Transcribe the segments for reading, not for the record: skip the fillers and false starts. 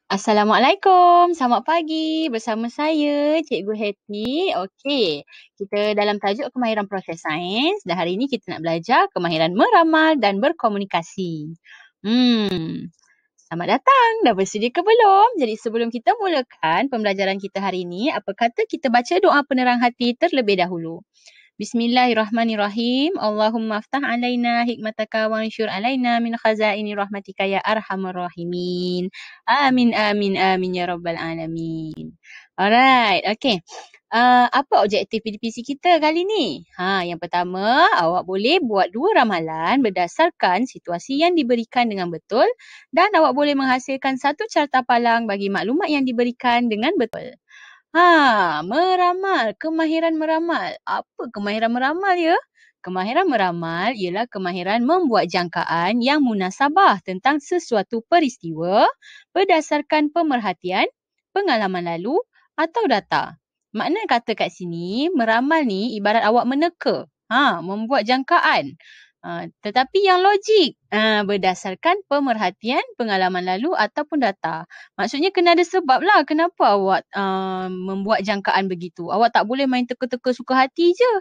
Assalamualaikum, selamat pagi. Bersama saya, Cikgu Happy. Okey, kita dalam tajuk kemahiran proses sains dan hari ini kita nak belajar kemahiran meramal dan berkomunikasi. Selamat datang. Dah bersedia ke belum? Jadi sebelum kita mulakan pembelajaran kita hari ini, apa kata kita baca doa penerang hati terlebih dahulu. Bismillahirrahmanirrahim. Allahumma aftah alaina hikmataka wa ansyur alaina min khazaini rahmatika ya arhamar rahimin. Amin, amin, amin ya rabbal alamin. Alright, okay. Apa objektif PDPC kita kali ni? Yang pertama, awak boleh buat 2 ramalan berdasarkan situasi yang diberikan dengan betul dan awak boleh menghasilkan 1 carta palang bagi maklumat yang diberikan dengan betul. Meramal, kemahiran meramal. Apa kemahiran meramal ya? Kemahiran meramal ialah kemahiran membuat jangkaan yang munasabah tentang sesuatu peristiwa berdasarkan pemerhatian, pengalaman lalu atau data. Makna kata kat sini, meramal ni ibarat awak meneka, membuat jangkaan. Tetapi yang logik berdasarkan pemerhatian, pengalaman lalu ataupun data. Maksudnya kena ada sebab lah kenapa awak membuat jangkaan begitu. Awak tak boleh main teka-teka suka hati je.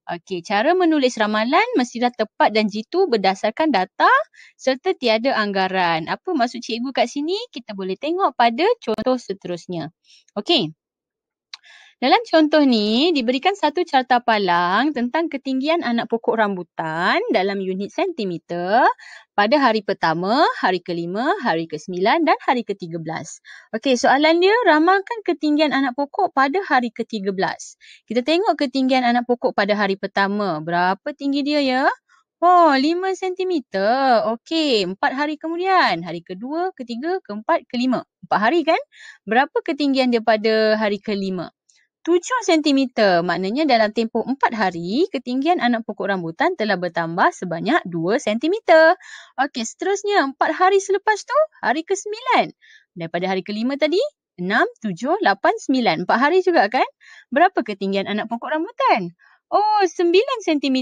Okey, cara menulis ramalan mestilah tepat dan jitu berdasarkan data serta tiada anggaran. Apa maksud cikgu kat sini? Kita boleh tengok pada contoh seterusnya. Okey. Dalam contoh ni, diberikan 1 carta palang tentang ketinggian anak pokok rambutan dalam unit sentimeter pada hari pertama, hari ke-5, hari ke-9 dan hari ke-13. Okey, soalan dia, ramalkan ketinggian anak pokok pada hari ke-13. Kita tengok ketinggian anak pokok pada hari pertama. Berapa tinggi dia ya? 5 sentimeter. Okey, 4 hari kemudian. Hari kedua, ketiga, keempat, kelima. 4 hari kan? Berapa ketinggian dia pada hari ke-5? 7 cm. Maknanya dalam tempoh 4 hari, ketinggian anak pokok rambutan telah bertambah sebanyak 2 cm. Okey, seterusnya 4 hari selepas tu, hari ke-9. Daripada hari ke-5 tadi, 6, 7, 8, 9. 4 hari juga kan? Berapa ketinggian anak pokok rambutan? 9 cm.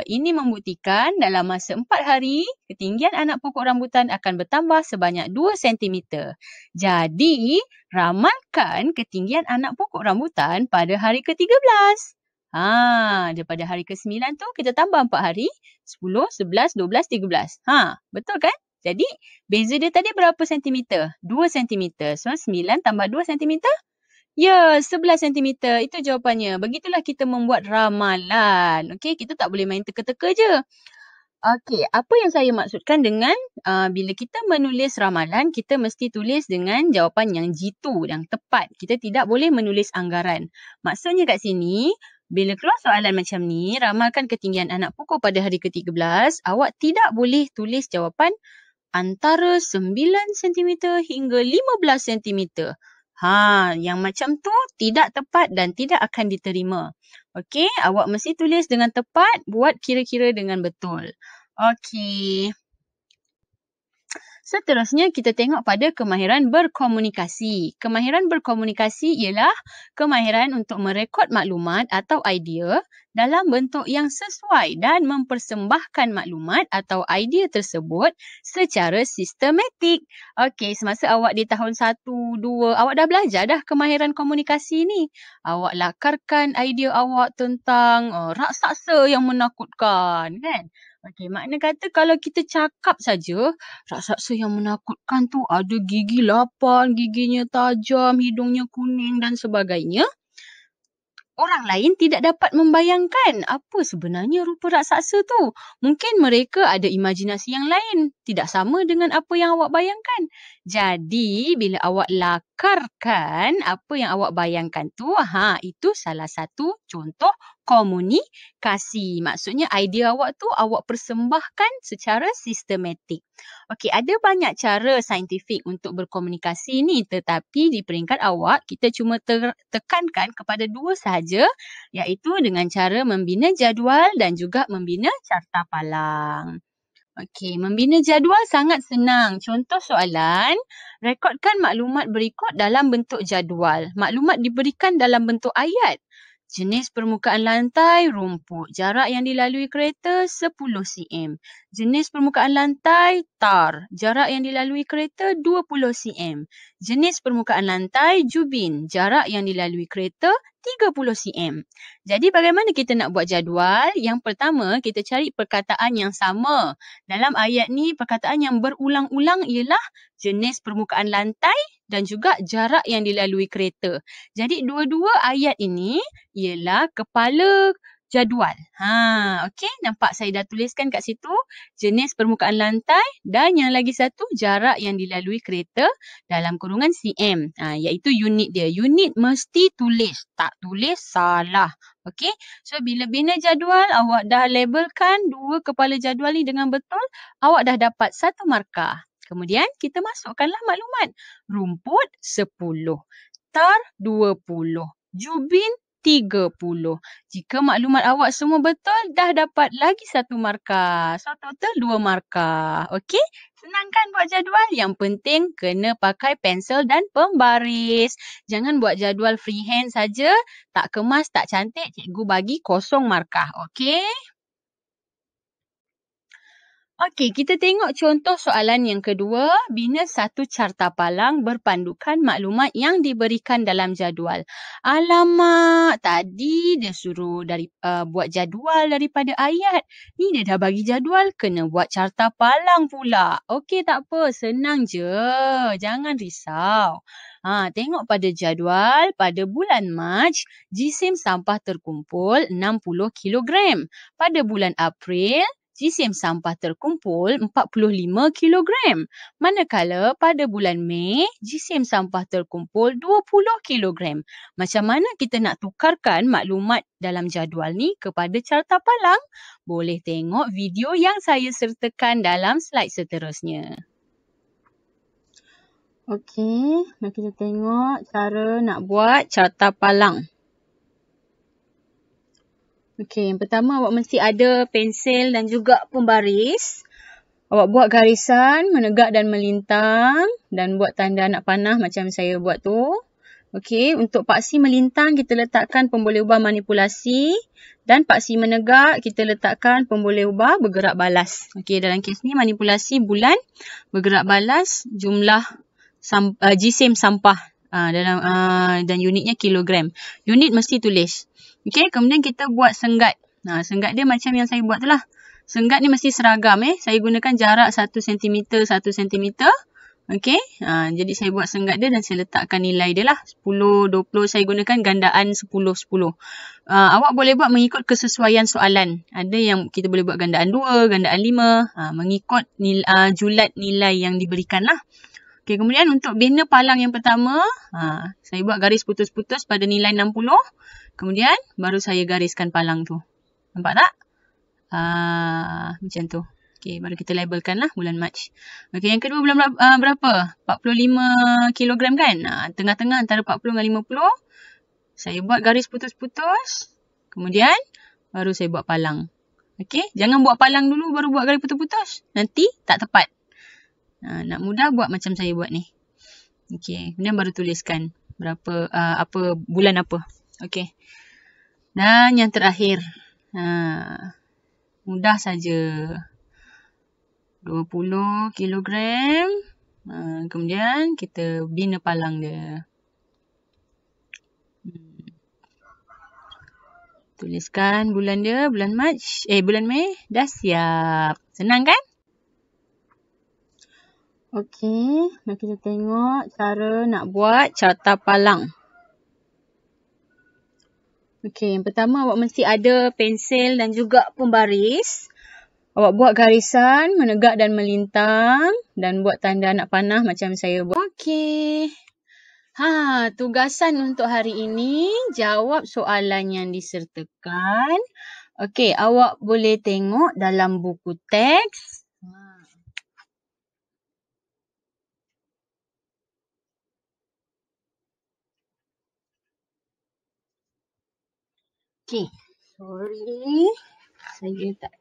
Ini membuktikan dalam masa 4 hari, ketinggian anak pokok rambutan akan bertambah sebanyak 2 cm. Jadi, ramalkan ketinggian anak pokok rambutan pada hari ke-13. Daripada hari ke-9 tu kita tambah 4 hari, 10, 11, 12, 13. Betul kan? Jadi, beza dia tadi berapa sentimeter? 2 sentimeter. So, 9 tambah 2 sentimeter? Ya, 11 sentimeter. Itu jawapannya. Begitulah kita membuat ramalan. Okey, kita tak boleh main teka-teka je. Okey, apa yang saya maksudkan dengan bila kita menulis ramalan, kita mesti tulis dengan jawapan yang jitu, yang tepat. Kita tidak boleh menulis anggaran. Maksudnya kat sini, bila keluar soalan macam ni, ramalkan ketinggian anak pokok pada hari ke-13, awak tidak boleh tulis jawapan antara 9 cm hingga 15 cm. Yang macam tu tidak tepat dan tidak akan diterima. Okey, awak mesti tulis dengan tepat, buat kira-kira dengan betul. Okey. Seterusnya kita tengok pada kemahiran berkomunikasi. Kemahiran berkomunikasi ialah kemahiran untuk merekod maklumat atau idea dalam bentuk yang sesuai dan mempersembahkan maklumat atau idea tersebut secara sistematik. Okey, semasa awak di tahun 1, 2, awak dah belajar dah kemahiran komunikasi ni. Awak lakarkan idea awak tentang raksasa yang menakutkan, kan? Okey, makna kata kalau kita cakap saja, raksasa yang menakutkan tu ada gigi 8, giginya tajam, hidungnya kuning dan sebagainya. Orang lain tidak dapat membayangkan apa sebenarnya rupa raksasa tu. Mungkin mereka ada imajinasi yang lain. Tidak sama dengan apa yang awak bayangkan. Jadi, bila awak lakarkan apa yang awak bayangkan tu, itu salah satu contoh komunikasi. Maksudnya idea awak tu awak persembahkan secara sistematik. Okey, ada banyak cara saintifik untuk berkomunikasi ni, tetapi di peringkat awak kita cuma tekankan kepada 2 sahaja, iaitu dengan cara membina jadual dan juga membina carta palang. Okey, membina jadual sangat senang. Contoh soalan, rekodkan maklumat berikut dalam bentuk jadual. Maklumat diberikan dalam bentuk ayat. Jenis permukaan lantai, rumput. Jarak yang dilalui kereta 10 cm. Jenis permukaan lantai, tar. Jarak yang dilalui kereta 20 cm. Jenis permukaan lantai, jubin. Jarak yang dilalui kereta 30 cm. Jadi bagaimana kita nak buat jadual? Yang pertama, kita cari perkataan yang sama. Dalam ayat ni, perkataan yang berulang-ulang ialah jenis permukaan lantai dan juga jarak yang dilalui kereta. Jadi dua-dua ayat ini ialah kepala jadual. Okey, nampak saya dah tuliskan kat situ jenis permukaan lantai dan yang lagi satu jarak yang dilalui kereta dalam kurungan cm. Iaitu unit dia. Unit mesti tulis. Tak tulis salah. Okey. So bila bina jadual, awak dah labelkan dua kepala jadual ni dengan betul, awak dah dapat 1 markah. Kemudian kita masukkanlah maklumat. Rumput 10. Tar 20. Jubin 30. Jika maklumat awak semua betul, dah dapat lagi 1 markah. So total 2 markah. Okey? Senang kan buat jadual? Yang penting kena pakai pensel dan pembaris. Jangan buat jadual freehand saja. Tak kemas, tak cantik, cikgu bagi kosong markah. Okey? Okey, kita tengok contoh soalan yang kedua. Bina satu carta palang berpandukan maklumat yang diberikan dalam jadual. Alamak, tadi dia suruh buat jadual daripada ayat. Ni dia dah bagi jadual, kena buat carta palang pula. Okey, tak apa, senang je. Jangan risau. Tengok pada jadual, pada bulan Mac, jisim sampah terkumpul 60 kg. Pada bulan April, jisim sampah terkumpul 45 kg. Manakala pada bulan Mei, jisim sampah terkumpul 20 kg. Macam mana kita nak tukarkan maklumat dalam jadual ni kepada carta palang? Boleh tengok video yang saya sertakan dalam slide seterusnya. Okey, mari kita tengok cara nak buat carta palang. Okey, yang pertama awak mesti ada pensel dan juga pembaris. Awak buat garisan menegak dan melintang dan buat tanda anak panah macam saya buat tu. Okey, untuk paksi melintang kita letakkan pemboleh ubah manipulasi dan paksi menegak kita letakkan pemboleh ubah bergerak balas. Okey, dalam kes ni manipulasi bulan, bergerak balas jumlah jisim sampah dan unitnya kilogram. Unit mesti tulis. Okey, kemudian kita buat senggat. Senggat dia macam yang saya buat tu lah. Senggat ni mesti seragam. Saya gunakan jarak 1 cm 1 cm. Okey, jadi saya buat senggat dia dan saya letakkan nilai dia lah. 10, 20, saya gunakan gandaan 10, 10. Awak boleh buat mengikut kesesuaian soalan. Ada yang kita boleh buat gandaan 2, gandaan 5. Mengikut julat nilai yang diberikan lah. Okey, kemudian untuk bina palang yang pertama, saya buat garis putus-putus pada nilai 60. Kemudian baru saya gariskan palang tu. Nampak tak? Macam tu. Okey, baru kita labelkan lah bulan Mac. Okey, yang kedua bulan berapa? 45 kilogram kan? Tengah-tengah antara 40 dengan 50. Saya buat garis putus-putus. Kemudian baru saya buat palang. Okey, jangan buat palang dulu baru buat garis putus-putus. Nanti tak tepat. Nak mudah buat macam saya buat ni. Okey, kemudian baru tuliskan berapa bulan apa. Okey. Dan yang terakhir. Mudah saja. 20 kilogram. Kemudian kita bina palang dia. Tuliskan bulan dia, bulan Mei. Dah siap. Senang kan? Okey, mari kita tengok cara nak buat carta palang. Okey, yang pertama awak mesti ada pensel dan juga pembaris. Awak buat garisan menegak dan melintang dan buat tanda anak panah macam saya buat. Okey. Tugasan untuk hari ini jawab soalan yang disertakan. Okey, awak boleh tengok dalam buku teks. Okey, sorry. Saya tak.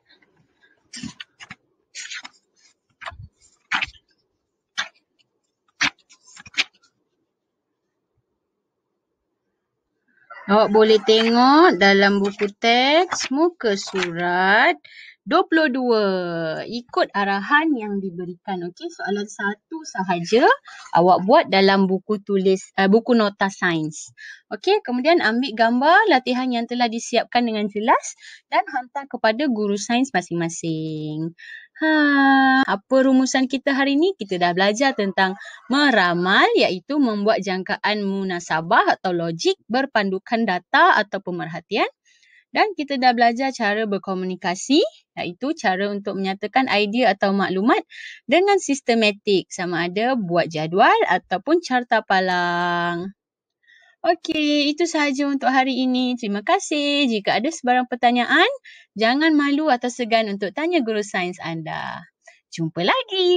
Awak boleh tengok dalam buku teks muka surat 22. Ikut arahan yang diberikan. Okey, soalan satu sahaja awak buat dalam buku buku nota sains. Okey, kemudian ambil gambar latihan yang telah disiapkan dengan jelas dan hantar kepada guru sains masing-masing. Apa rumusan kita hari ni? Kita dah belajar tentang meramal, iaitu membuat jangkaan munasabah atau logik berpandukan data atau pemerhatian. Dan kita dah belajar cara berkomunikasi, iaitu cara untuk menyatakan idea atau maklumat dengan sistematik, sama ada buat jadual ataupun carta palang. Okey, itu sahaja untuk hari ini. Terima kasih. Jika ada sebarang pertanyaan, jangan malu atau segan untuk tanya guru sains anda. Jumpa lagi.